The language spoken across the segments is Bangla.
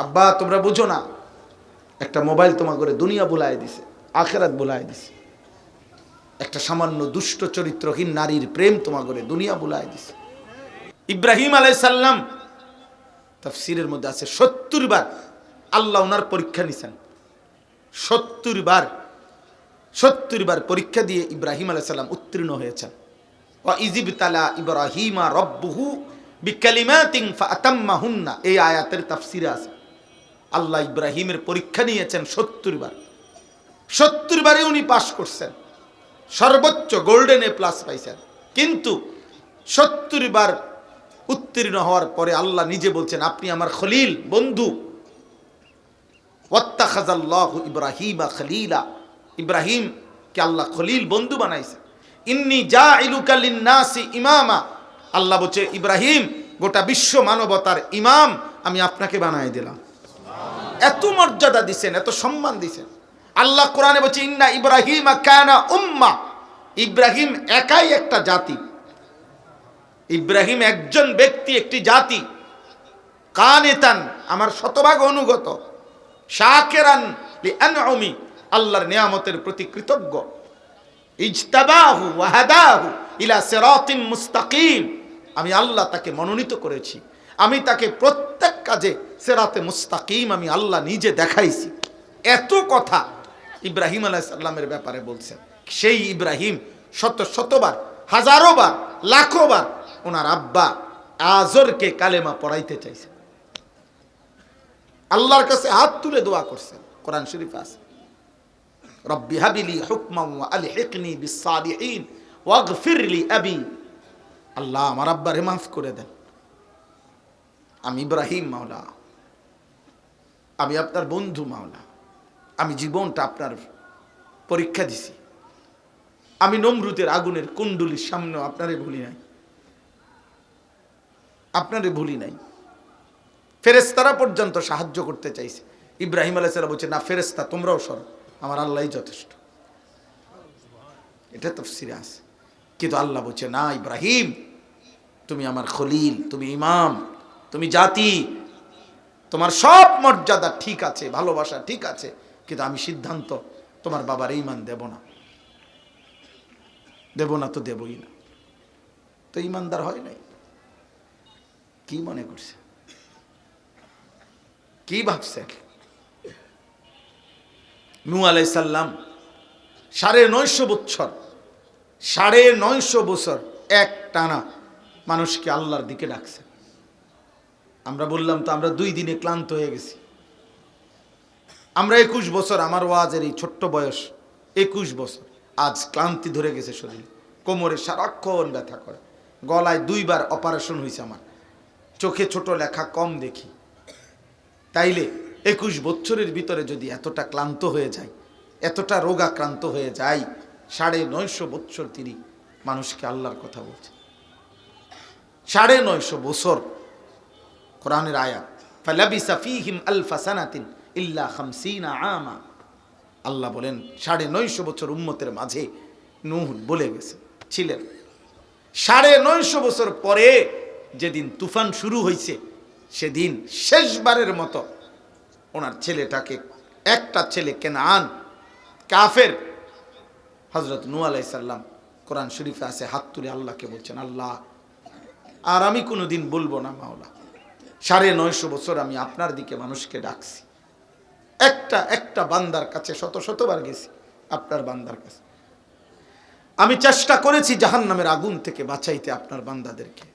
আব্বা তোমরা বুঝো না, একটা মোবাইল তোমার করে দুনিয়া বুলাই দিছে, আখেরাত বুলাই দিছে। একটা সামান্য দুষ্ট চরিত্রহীন নারীর প্রেম তোমার করে দুনিয়া বুলাই দিছে। ইব্রাহিম আলাইহিস সালাম তাফসীরের মধ্যে আছে ৭০ বার আল্লাহ ওনার পরীক্ষা নিছেন। ৭০ বার পরীক্ষা দিয়ে ইব্রাহিম আলাইহিস সালাম উত্তীর্ণ হয়েছেন। ওয়া ইযিবতালা ইব্রাহিমা রাব্বুহু বিকালিমাতিন ফাআতাম্মাহুন্না, এই আয়াতের তাফসীরে আছে আল্লাহ ইব্রাহিমের পরীক্ষা নিয়েছেন ৭০ বার। ৭০ বারে উনি পাশ করছেন, সর্বোচ্চ গোল্ডেন এ প্লাস পাইছেন। কিন্তু ৭০ বার উত্তীর্ণ হওয়ার পরে আল্লাহ নিজে বলছেন আপনি আমার খলিল, বন্ধু। ওয়াত্তাখাযাল্লাহু ইব্রাহিমা খলিলা, ইব্রাহিমকে আল্লাহ খলিল, বন্ধু বানাইছে। ইন্নী জাইলুকা লিন-নাসি ইমামা, আল্লাহ বলছে ইব্রাহিম গোটা বিশ্ব মানবতার ইমাম আমি আপনাকে বানাই দিলাম। এত মর্যাদা দিছেন, এত সম্মান দিছেন। আল্লাহ কোরআনে বলছে ইন্না ইব্রাহিমা কানা উম্মা, ইব্রাহিম একাই একটা জাতি, ইব্রাহিম একজন ব্যক্তি, একটি জাতি। কানিতান, আমার শতভাগ অনুগত। শাকিরান লিআনউমি, আল্লাহর নিয়ামতের প্রতি কৃতজ্ঞ। ইজতাবাহু ওয়া হাদাহু ইলা সিরাতিন মুস্তাকিম, আমি আল্লাহ তাকে মনোনীত করেছি, আমি তাকে প্রত্যেক কাজে সিরাতে মুস্তাকিম আমি আল্লাহ নিজে দেখাইছি। এত কথা ইব্রাহিম আলাইহিস সালামের ব্যাপারে বলছেন। সেই ইব্রাহিম শতবার, হাজারো বার, লাখো বার ওনার আব্বা আজরকে কালেমা পড়াইতে চাইছেন, আল্লাহর কাছে হাত তুলে দোয়া করছেন। কোরআন শরীফে আছে রব্বি হাবিলি হুকমান ওয়া আলহিকনি বিস-সালিহিন ওয়াগফির লি আবি, আল্লাহ আমার আব্বারে মাফ করে দেন। আমি ইব্রাহিম মাওলা, আমি আপনার বন্ধু মাওলা, আমি জীবনটা আপনার পরীক্ষা দিছি। আমি নমরুদের আগুনের কুণ্ডুলির সামনে আপনারে ভুলি নাই, আপনারে ভুলি নাই। ফেরেশতারা পর্যন্ত সাহায্য করতে চাইছে। ইব্রাহিম আলাইহিস সালাম বলছে না ফেরেশতা তোমরাও সরো, আমার আল্লাহই যথেষ্ট। এটা তাফসীরে আছে। কিন্তু আল্লাহ বলছে না ইব্রাহিম তুমি আমার খলিল, তুমি ইমাম, তুমি জাতি, তোমার সব মর্যাদা ঠিক আছে, ভালোবাসা ঠিক আছে, কিন্তু আমি সিদ্ধান্ত তোমার বাবার ঈমান দেব না, দেব না তো দেবই না। তো ঈমানদার হয় নাই। কি মনে করছে, কি ভাবছে? নূহ আলাইহিস সালাম ৯৫০ বছর, ৯৫০ বছর এক টানা মানুষকে আল্লাহর দিকে ডাকছে। আমরা বললাম তো আমরা 2 দিনে ক্লান্ত হয়ে গেছি। আমরা 21 বছর, আমার ওয়াজের এই ছোট্ট বয়স 21 বছর, আজ ক্লান্তি ধরে গেছে শরীর, কোমরে সারাক্ষণ ব্যথা করে, গলায় 2 বার অপারেশন হয়েছে আমার, চোখে ছোট লেখা কম দেখি। তাইলে 21 বছরের ভিতরে যদি এতটা ক্লান্ত হয়ে যায়, এতটা রোগাক্রান্ত হয়ে যায়, ৯৫০ বছর তিনি মানুষকে আল্লাহর কথা বলছে। ৯৫০ বছর, কোরআনের আয়াত ফালাবিসা ফীহিম আলফা সানাতিন ইল্লা ৫০ আমা, আল্লাহ বলেন ৯৫০ বছর উম্মতের মাঝে নূহ বলে গেছে ছিলেন। ৯৫০ বছর পরে যেদিন তুফান শুরু হয়েছে, সেদিন শেষবারের মতো ওনার ছেলেটাকে, একটা ছেলে কেনান কাফের, হযরত নূহ আলাইহিস সালাম কোরআন শরীফে আছে হাত তুলে আল্লাহকে বলছেন আল্লাহ আর আমি কোনোদিন বলবো না মাওলা, ৯৫০ বছর আমি আপনার দিকে মানুষকে ডাকছি, একটা বান্দার কাছে শতবার গেছি, আপনার বান্দার কাছে আমি চেষ্টা করেছি জাহান্নামের আগুন থেকে বাঁচাইতে আপনার বান্দাদেরকে,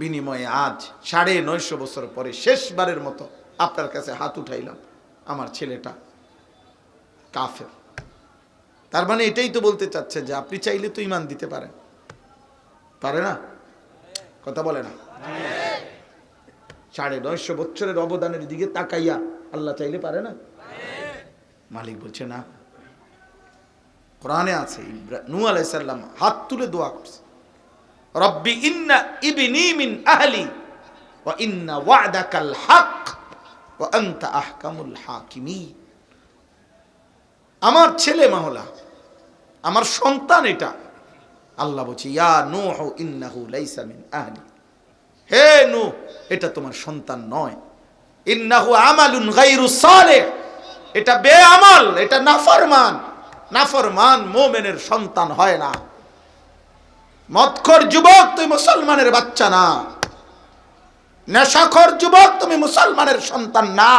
বিনিময়ে আজ ৯৫০ বছর পরে শেষবারের মতো আপনার কাছে হাত উঠাইলাম, আমার ছেলেটা কাফের। তার মানে এটাই তো বলতে চাচ্ছে যে আপনি চাইলে তো ঈমান দিতে পারেন, পারে না? কথা বলে না? ৯৫০ বছরের অবদানের দিকে তাকাইয়া আল্লাহ চাইলে পারে না? মালিক বলছে না। কোরআনে আছে নূহ আলাইহিস সালাম হাত তুলে দোয়া করছে রব্বি ইন্না ইবনি মিন আহলি ওয়া ইন্না ওয়া'দাকাল হক ওয়া আনতা আহকামুল হাকিমিন, আমার ছেলে মাওলা, আমার সন্তান এটা। আল্লাহ বলছে ইয়া নূহ ইন্নাহু লাইসা মিন আহলি, হে নূহ এটা তোমার সন্তান নয়, ইন্নাহু আমালুন গায়রু সালেহ, এটা বেআমল, এটা নাফরমান। নাফরমান মুমিনের সন্তান হয় না। মদখোর যুবক, তুই মুসলমানের বাচ্চা না। নেশাখোর যুবক, তুমি মুসলমানের সন্তান না।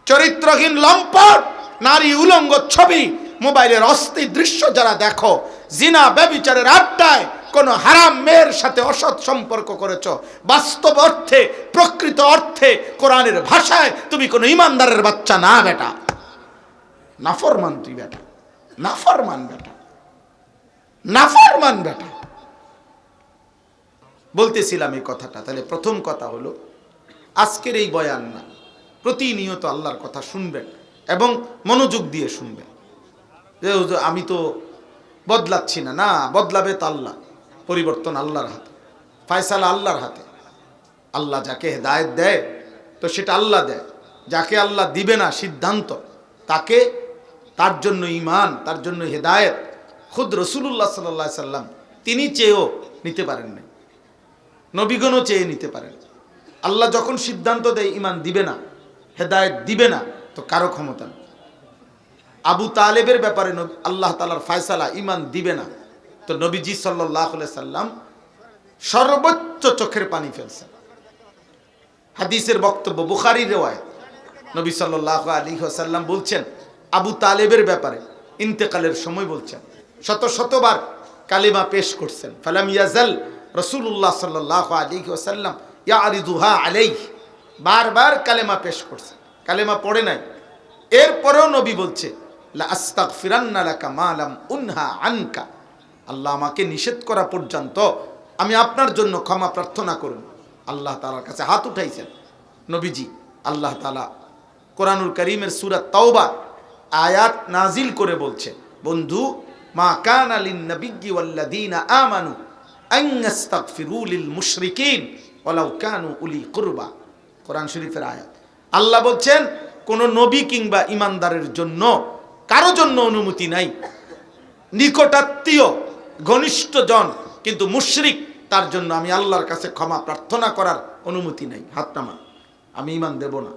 চরিত্রহীন লম্পট নারী উলঙ্গ ছবি, মোবাইলের অস্থির দৃশ্য যারা দেখো, জিনা ব্যভিচারের আড্ডায় কোন হারাম মেয়ের সাথে অসৎ সম্পর্ক করেছো, বাস্তব অর্থে প্রকৃত অর্থে কোরআনের ভাষায় তুমি কোনো ইমানদারের বাচ্চা না বেটা। নাফরমান তুই বেটা, নাফরমান বেটা, নাফরমান বেটা। বলতেছিলাম এই কথাটা। তাহলে প্রথম কথা হলো, আজকের এই বয়ান না, প্রতিনিয়ত আল্লাহর কথা শুনবেন এবং মনোযোগ দিয়ে শুনবেন। আমি তো বদলাচ্ছি না, না, বদলাবে তো আল্লাহ। পরিবর্তন আল্লাহর হাতে, ফয়সালা আল্লাহর হাতে। আল্লাহ যাকে হেদায়েত দেয় তো সেটা আল্লাহ দেয়, যাকে আল্লাহ দিবে না সিদ্ধান্ত, তাকে, তার জন্য ঈমান, তার জন্য হেদায়েত খুদ রাসূলুল্লাহ সাল্লাল্লাহু আলাইহি সাল্লাম তিনি চেয়েও নিতে পারেন না, নবীগণও চেয়ে নিতে পারেন। আল্লাহ যখন সিদ্ধান্ত দেয় ঈমান দিবে না, হেদায়েত দিবে না, তো কারো ক্ষমতা নেই। আবু তালেবের ব্যাপারে আল্লাহ তাআলার ফয়সালা ঈমান দিবে না, তো নবীজি সাল্লাল্লাহু আলাইহি সাল্লাম সর্বোচ্চ চোখের পানি ফেলছেন। হাদিসের বক্তব্য, বুখারীর রিওয়ায়াত, নবী সাল্লাল্লাহু আলাইহি ওয়াসাল্লাম বলছেন আবু তালেবের ব্যাপারে, ইন্তেকালের সময় বলছেন, শত শতবার কালিমা পেশ করছেন। ফালাম ইয়াজাল রাসূলুল্লাহ সাল্লাল্লাহু আলাইহি ওয়াসাল্লাম ইয়ারিদুহা আলাইহি, বারবার কালেমা পেশ করছেন, কালেমা পড়ে নাই। এরপরেও নবী বলছে, লা আস্তাগফিরান্না লাকা মা লাম উনহা আনকা, আল্লাহ আমাকে নিষেধ করা পর্যন্ত আমি আপনার জন্য ক্ষমা প্রার্থনা করব। আল্লাহ তাআলার কাছে হাত উঠাইছেন নবীজি। আল্লাহ তাআলা কোরআনুল কারীমের সূরা তাওবা আয়াত নাজিল করে বলছে, বন্ধু, মা কানা লিন নাবিয়্যি ওয়াল্লাযীনা আমানু আন ইস্তাগফিরু লিল মুশরিকিন ওয়ালাউ কানু উলি কুরবা। কোরআন শরীফের আয়াত। আল্লাহ বলছেন কোন নবী কিংবা ঈমানদারের জন্য, কারো জন্য অনুমতি নাই, নিকটাত্মীয় ঘনিষ্ঠ জন কিন্তু মুশরিক, তার জন্য আমি আল্লাহর কাছে ক্ষমা প্রার্থনা করার অনুমতি নাই। হাত নামান, আমি ঈমান দেব না,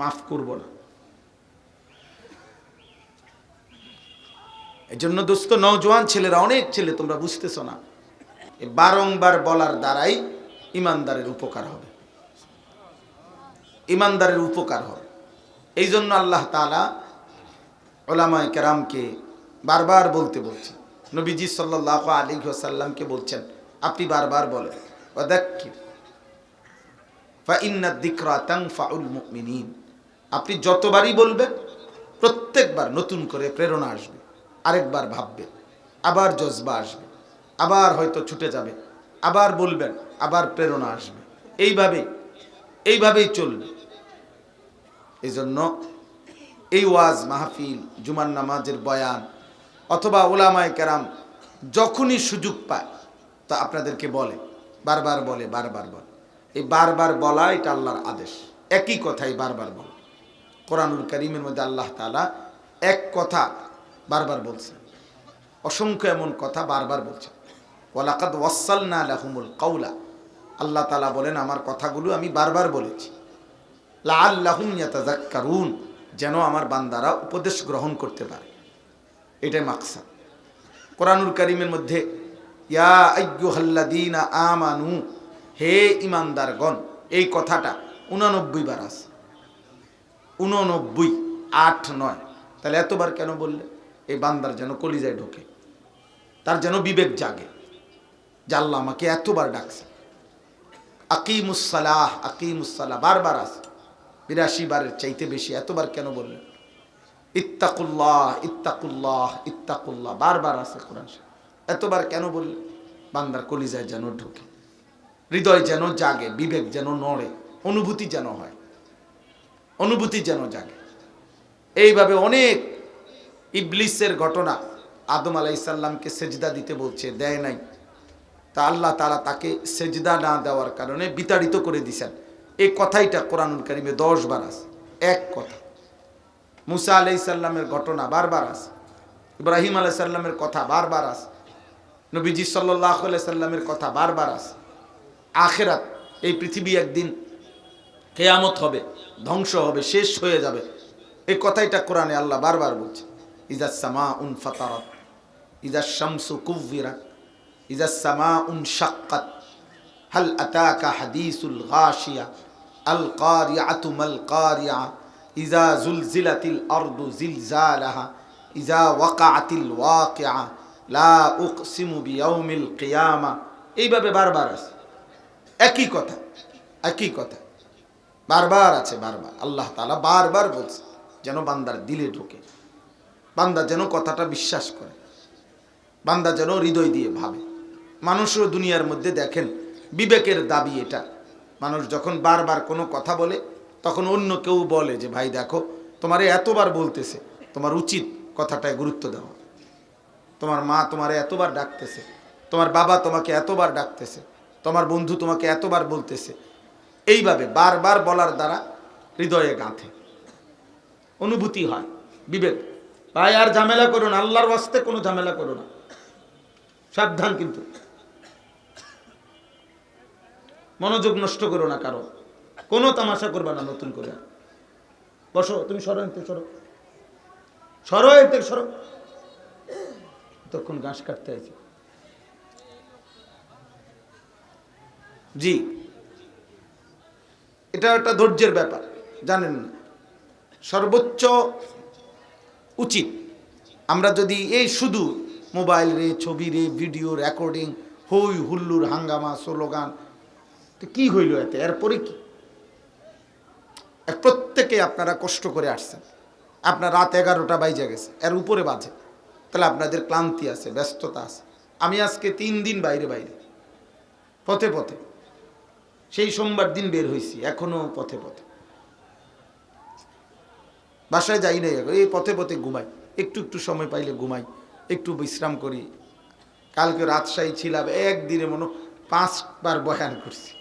মাফ করব না। এই জন্য দোস্ত, নওজোয়ান ছেলেরা, অনেক ছেলে তোমরা বুঝতেছো না, বারংবার বলার দ্বারাই ঈমানদারের উপকার হবে, ঈমানদারের উপকার হবে। এই জন্য আল্লাহ তাআলা উলামায়ে কেরামকে বারবার বলতে বলছেন। নবীজি সাল্লাল্লাহু আলাইহি ওয়াসাল্লামকে বলছেন, আপনি বারবার বলেন, ওয়াদাক্কির ফা ইন্নাদ যিকরা তানফাউল মুমিনিন। আপনি যতবারই বলবেন, প্রত্যেকবার নতুন করে প্রেরণা আসবে, আরেকবার ভাববে, আবার জজবা আসবে, আবার হয়তো ছুটে যাবে, আবার বলবেন, আবার প্রেরণা আসবে। এইভাবেই চলবে। এই জন্য এই ওয়াজ মাহফিল, জুমার নামাজের বয়ান অথবা উলামায়ে কেরাম যখনই সুযোগ পায় তা আপনাদেরকে বলে, বারবার বলে, বারবার বলে। এই বারবার বলা এটা আল্লাহর আদেশ, একই কথাই বারবার বলে। কোরআনুল কারীমের মধ্যে আল্লাহ তাআলা এক কথা বারবার বলছেন, অসংখ্য এমন কথা বারবার বলছেন। ওয়ালাকাদ ওয়াসালনা লাহুমুল কাওলা, আল্লাহ তাআলা বলেন আমার কথাগুলো আমি বারবার বলেছি, লাআল্লাহুম ইয়াতাযাক্কারুন, যেন আমার বান্দারা উপদেশ গ্রহণ করতে পারে। এটাই মাকসাদ। কোরআনুল কারীমের মধ্যে ইয়া আইয়ুহাল্লাযীনা আমানু, হে ঈমানদারগণ, এই কথাটা 89 বার আছে। 89, 8, 9। তাহলে এতবার কেন বললে? এই বান্দার যেন কলিজায় ঢোকে, তার যেন বিবেক জাগে যে আল্লাহ আমাকে এতবার ডাকছে। আকিমুস সালাহ, আকিমুস সালাহ বারবার আছে, 82 বারের চাইতে বেশি। এতবার কেন বললেন? ইত্তাকুল্লাহ, ইত্তাকুল্লাহ, ইত্তাকুল্লাহ বারবার আছে কোরআন। এতবার কেন বললেন? বান্দার কলিজায় যেন ঢোকে, হৃদয় যেন জাগে, বিবেক যেন নড়ে, অনুভূতি যেন হয়, অনুভূতি যেন জাগে। এইভাবে অনেক ইবলিসের ঘটনা, আদম আলাইহিস সালামকে সেজদা দিতে বলছে, দেয় নাই, তা আল্লাহ তাআলা তাকে সেজদা না দেওয়ার কারণে বিতাড়িত করে দিয়েছেন। এই কথাইটা কোরআনুল কারীমে 10 বার আছে, এক কথা। মুসা আলাইহিস সালামের ঘটনা বারবার আছে, ইব্রাহিম আলাইহিস সালামের কথা বারবার আছে, নবীজি সাল্লাল্লাহু আলাইহি সাল্লামের কথা বারবার আছে। আখিরাত, এই পৃথিবী একদিন কিয়ামত হবে, ধ্বংস হবে, শেষ হয়ে যাবে। এই কথাইটা কোরআনে আল্লাহ বারবার বলছে। ইজাস সামাউন ফাতারাত, ইজাস শামসু কুవ్বিরাত, ইজাস সামাউন শাক্কাত, হাল আতাকা হাদিসুল গাশিয়া, আল কারিআতু মাল কারিআ, ইজা জুলজিলাতিল আরদু জিলজালাহা, ইজা ওয়াকাআতিল ওয়াকিআ, লা উকসিমু বিয়াউমিল কিয়ামা। এইভাবে বারবার আছে, একই কথা, একই কথা বারবার আছে, বারবার আল্লাহ তাআলা বারবার বলছে, যেন বান্দার দিলে ঢোকে, বান্দা যেন কথাটা বিশ্বাস করে, বান্দা যেন হৃদয় দিয়ে ভাবে। মানুষও দুনিয়ার মধ্যে দেখেন বিবেকের দাবি এটা, মানুষ যখন বারবার কোনো কথা বলে তখন অন্য কেউ বলে যে ভাই দেখো তোমারে এতবার বলতেছে, তোমার উচিত কথাটায় গুরুত্ব দেওয়া। তোমার মা তোমারে এতবার ডাকতেছে, তোমার বাবা তোমাকে এতবার ডাকতেছে, তোমার বন্ধু তোমাকে এতবার বলতেছে। এইভাবে বারবার বলার দ্বারা হৃদয়ে গাঁথে, অনুভূতি হয়, বিবেক। ভাই আর ঝামেলা করো না, আল্লাহর ওয়াস্তে কোনো ঝামেলা করো না, সাবধান। কিন্তু মনোযোগ নষ্ট করো না, কারো কোনো তামাশা করবা না নতুন করে। বসো, তুমি সরো এতে, সরো সরো এতে, সরো। তখন ঘাস কাটতে আছে। জি, এটা একটা ধৈর্যের ব্যাপার, জানেন না? সর্বোচ্চ উচিত আমরা যদি এই শুধু মোবাইল রে, ছবি রে, ভিডিও রেকর্ডিং, হই হুল্লুর হাঙ্গামা, স্লোগান, তো কি হইল এতে? এরপরে কি? প্রত্যেকে আপনারা কষ্ট করে আসছেন, আপনার রাত 11টা বাজে গেছে, এর উপরে বাজে, তাহলে আপনাদের ক্লান্তি আছে, ব্যস্ততা আছে। আমি আজকে 3 দিন বাইরে বাইরে, পথে পথে, সেই সোমবার দিন বের হয়েছি, এখনো পথে পথে, বাসায় যাই নাই, এই পথে পথে ঘুমাই, একটু একটু সময় পাইলে ঘুমাই, একটু বিশ্রাম করি। কালকে রাজশাহী ছিলাম, একদিনে মনে 5 বার বয়ান করছি।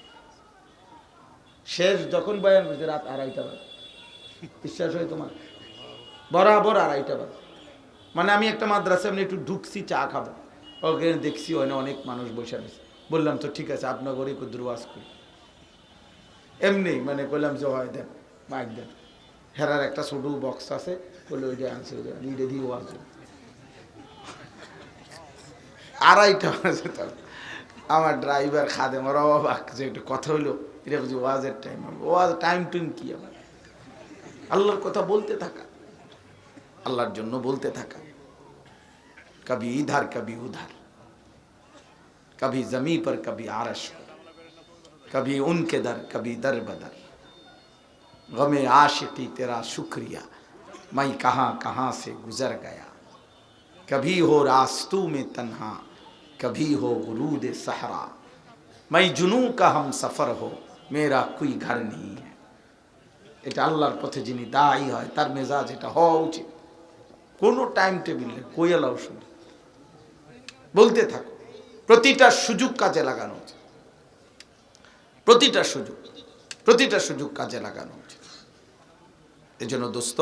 শেষ যখন বয়ান করছি রাত 2:30 বাজে, বিশ্বাস হয় তোমার? বরাবর 2:30 বাজে। মানে আমি একটা মাদ্রাসায় আমি একটু ঢুকছি, চা খাবো, ওখানে দেখছি ওখানে অনেক মানুষ বসে রয়েছে। বললাম তো ঠিক আছে, আপনার ঘরে একটু দুর্বাস করি, এমনি মানে বললাম যে হয় দেন, মাইক দেন। হেরার একটা ছোট বক্স আছে, বলে ওইটা আনছে, ওইটা দিয়ে ওয়াজ। 2:30 বাজে, তো আমার ড্রাইভার খাদে আমার অবাক যে একটু কথা হইলো, এটা বুঝি ওয়াজের টাইম। ওয়াজ টাইম টুইম কি? আমার আল্লাহর কথা বলতে থাকা, আল্লাহর জন্য বলতে থাকা, কবি ইধার কবি উধার, কবি জমি পর কবি আরশ, কবি উনকে দর কবি দর বদর, গমে आशिकी तेरा शुक्रिया मैं कहाँ कहाँ से गुजर गया, कभी हो रास्तों में तन्हा कभी हो गुरूद सहरा, मैं जुनू का हम सफ़र हो मेरा कोई घर नहीं है। এটা আল্লাহর পথে যিনি দায়ী হয় তার মেজাজ এটা হওয়া উচিত। কোনো টাইম টেবিল নেই, কোয়েলাও শুনে বলতে থাকো, প্রতিটা সুযোগ কাজে লাগানো উচিত, প্রতিটা সুযোগ কাজে লাগানো উচিত। এজন্য দোস্ত